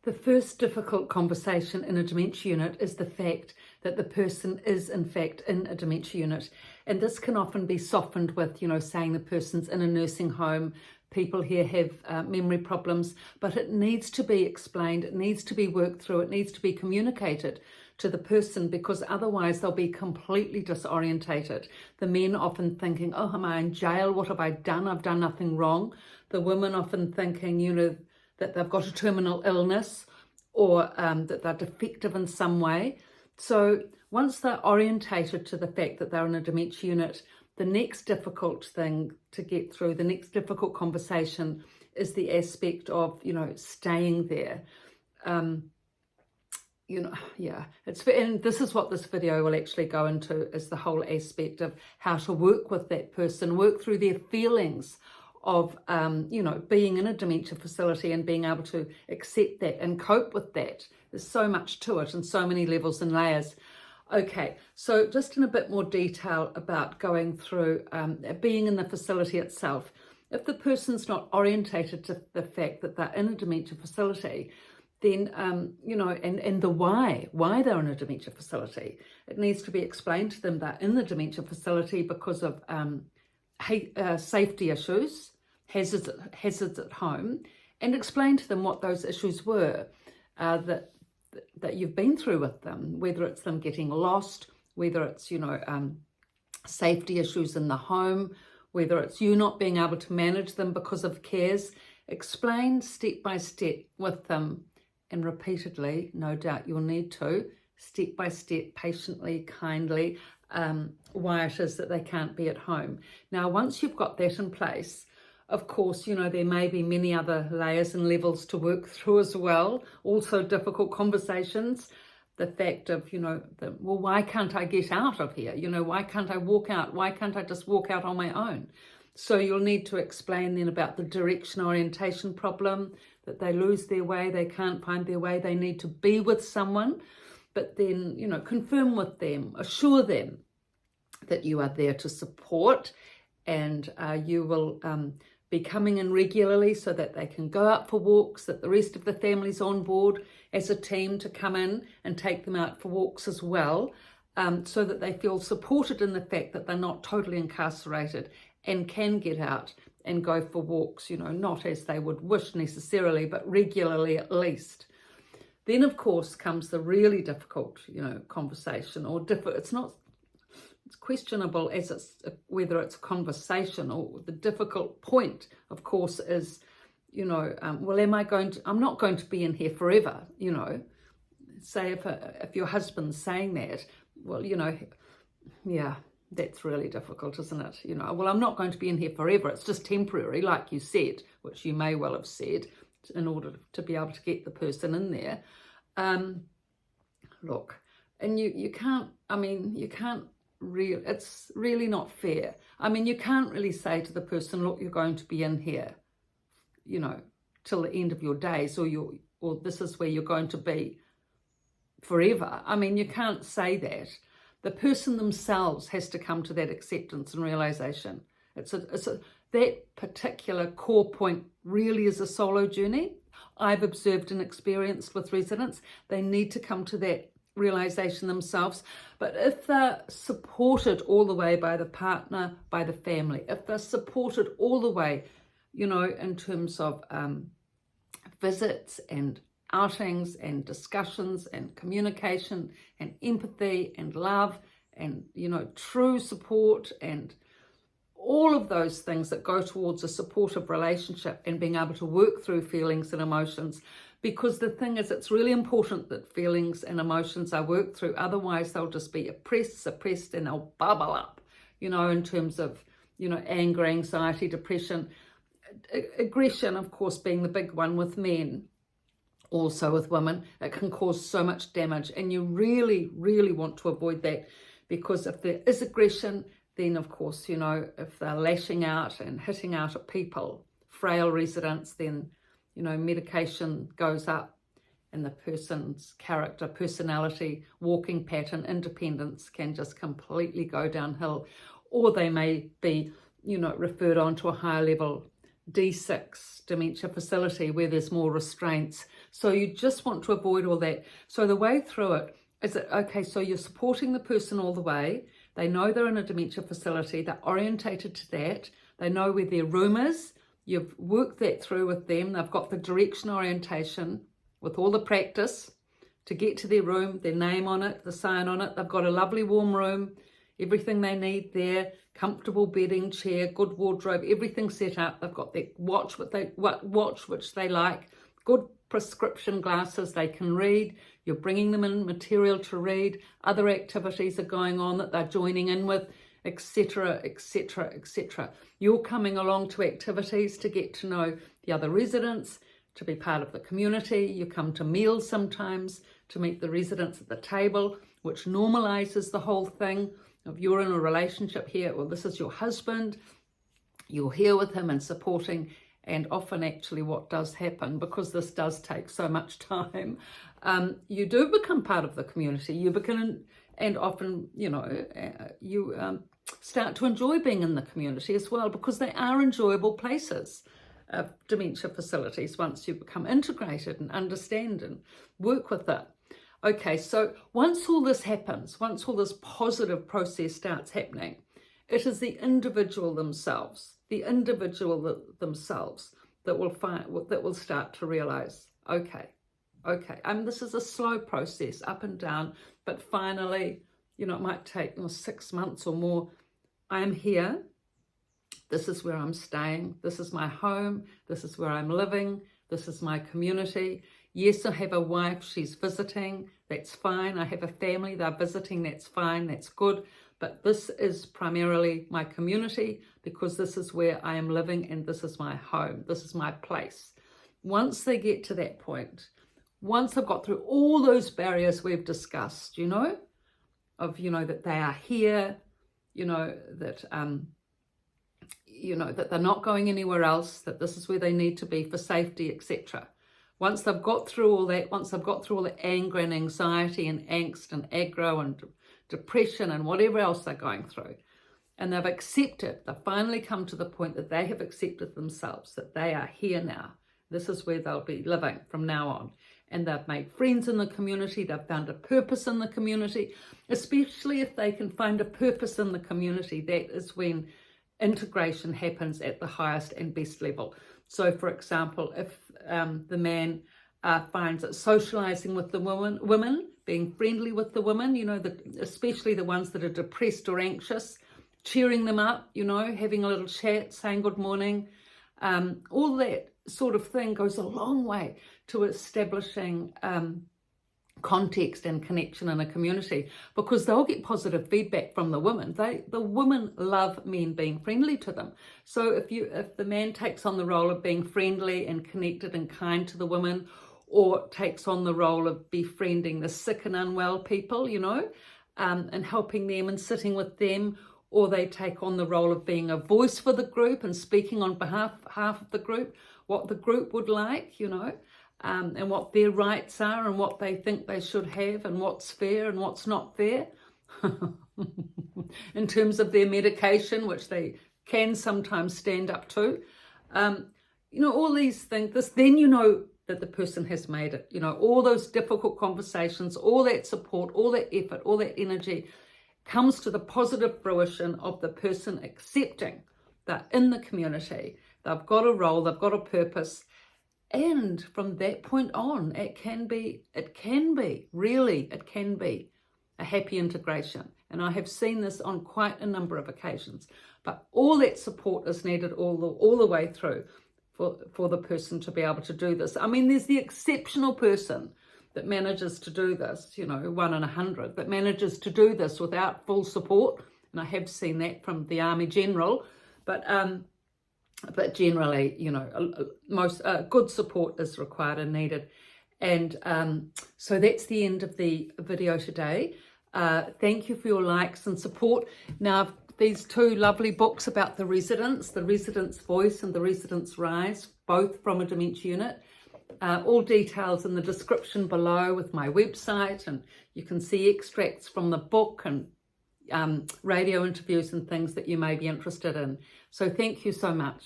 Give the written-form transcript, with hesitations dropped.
The first difficult conversation in a dementia unit is the fact that the person is in fact in a dementia unit. And this can often be softened with, saying the person's in a nursing home, people here have memory problems, but it needs to be explained, it needs to be worked through, it needs to be communicated to the person, because otherwise they'll be completely disorientated. The men often thinking, oh, am I in jail? What have I done? I've done nothing wrong. The women often thinking, that they've got a terminal illness or that they're defective in some way. So once they're orientated to the fact that they're in a dementia unit, the next difficult thing to get through, the next difficult conversation is the aspect of, staying there. And this is what this video will actually go into, is the whole aspect of how to work with that person, work through their feelings of, being in a dementia facility and being able to accept that and cope with that. There's so much to it and so many levels and layers. Okay, so just in a bit more detail about going through being in the facility itself. If the person's not orientated to the fact that they're in a dementia facility, then, and the why they're in a dementia facility, it needs to be explained to them that in the dementia facility because of safety issues, hazards at home, and explain to them what those issues were that you've been through with them, whether it's them getting lost, whether it's, safety issues in the home, whether it's you not being able to manage them because of cares. Explain step by step with them, and repeatedly, no doubt you'll need to, step by step, patiently, kindly, why it is that they can't be at home. Now, once you've got that in place, of course, there may be many other layers and levels to work through as well. Also difficult conversations. The fact of, well, why can't I get out of here? Why can't I walk out? Why can't I just walk out on my own? So you'll need to explain then about the direction orientation problem, that they lose their way, they can't find their way, they need to be with someone. But then, confirm with them, assure them that you are there to support, and you will be coming in regularly so that they can go out for walks, that the rest of the family's on board as a team to come in and take them out for walks as well, so that they feel supported in the fact that they're not totally incarcerated and can get out and go for walks, not as they would wish necessarily, but regularly at least. Then, of course, comes the really difficult, conversation, or it's questionable as whether it's a conversation, or the difficult point, of course, is, well, I'm not going to be in here forever, Say if your husband's saying that, well, yeah, that's really difficult, isn't it? Well, I'm not going to be in here forever. It's just temporary, like you said, which you may well have said, in order to be able to get the person in there. Look, and you can't really, it's really not fair. You can't really say to the person, look, you're going to be in here, till the end of your days, or this is where you're going to be forever. You can't say that. The person themselves has to come to that acceptance and realization. That particular core point really is a solo journey. I've observed and experienced with residents, they need to come to that realization themselves. But if they're supported all the way by the partner, by the family, if they're supported all the way, in terms of visits and outings and discussions and communication and empathy and love and, true support and all of those things that go towards a supportive relationship and being able to work through feelings and emotions. Because the thing is, it's really important that feelings and emotions are worked through. Otherwise, they'll just be suppressed, and they'll bubble up, in terms of, anger, anxiety, depression, aggression, of course, being the big one with men. Also with women, it can cause so much damage, and you really, really want to avoid that, because if there is aggression, then of course, if they're lashing out and hitting out at people, frail residents, then, medication goes up, and the person's character, personality, walking pattern, independence can just completely go downhill, or they may be, referred on to a higher level D6 dementia facility where there's more restraints. So you just want to avoid all that. So the way through it is that, okay, so you're supporting the person all the way. They know they're in a dementia facility. They're orientated to that. They know where their room is. You've worked that through with them. They've got the direction orientation with all the practice to get to their room, their name on it, the sign on it. They've got a lovely warm room, everything they need there, comfortable bedding, chair, good wardrobe, everything set up. They've got their watch which they like, good prescription glasses they can read. You're bringing them in material to read. Other activities are going on that they're joining in with, etc., etc., etc. You're coming along to activities to get to know the other residents, to be part of the community. You come to meals sometimes to meet the residents at the table, which normalizes the whole thing. If you're in a relationship here, well, this is your husband, you're here with him and supporting. And often actually what does happen, because this does take so much time, you do become part of the community. You become, and often, you know, you start to enjoy being in the community as well, because they are enjoyable places, dementia facilities, once you become integrated and understand and work with it. Okay, so once all this happens, once all this positive process starts happening, it is the individual themselves that will start to realize, okay, this is a slow process, up and down, but finally, you know, it might take 6 months or more. I'm here. This is where I'm staying. This is my home. This is where I'm living. This is my community. Yes, I have a wife. She's visiting. That's fine. I have a family. They're visiting. That's fine. That's good. But this is primarily my community, because this is where I am living and this is my home. This is my place. Once they get to that point, once they've got through all those barriers we've discussed, you know, of, you know, that they are here, you know, that they're not going anywhere else, that this is where they need to be for safety, etc. Once they've got through all that, once they've got through all the anger and anxiety and angst and aggro and depression and whatever else they're going through, and they've accepted, they've finally come to the point that they have accepted themselves, that they are here now. This is where they'll be living from now on. And they've made friends in the community, they've found a purpose in the community, especially if they can find a purpose in the community. That is when integration happens at the highest and best level. So, for example, if the man finds that socializing with the women, being friendly with the women, you know, especially the ones that are depressed or anxious, cheering them up, you know, having a little chat, saying good morning, all that sort of thing goes a long way to establishing context and connection in a community, because they'll get positive feedback from the women. The women love men being friendly to them. So if the man takes on the role of being friendly and connected and kind to the women, or takes on the role of befriending the sick and unwell people, you know, and helping them and sitting with them, or they take on the role of being a voice for the group and speaking on behalf of the group, what the group would like, you know, and what their rights are and what they think they should have and what's fair and what's not fair in terms of their medication, which they can sometimes stand up to. You know, all these things, then you know that the person has made it. You know, all those difficult conversations, all that support, all that effort, all that energy comes to the positive fruition of the person accepting that in the community, they've got a role, they've got a purpose. And from that point on, it can be a happy integration. And I have seen this on quite a number of occasions. But all that support is needed all the way through for the person to be able to do this. I mean, there's the exceptional person that manages to do this, you know, 1 in 100, that manages to do this without full support. And I have seen that from the Army General. But generally, you know, most good support is required and needed. And so that's the end of the video today. Thank you for your likes and support. Now, these 2 lovely books about the Resident's Voice and the Resident's Rise, both from a dementia unit. All details in the description below with my website, and you can see extracts from the book and radio interviews and things that you may be interested in. So thank you so much.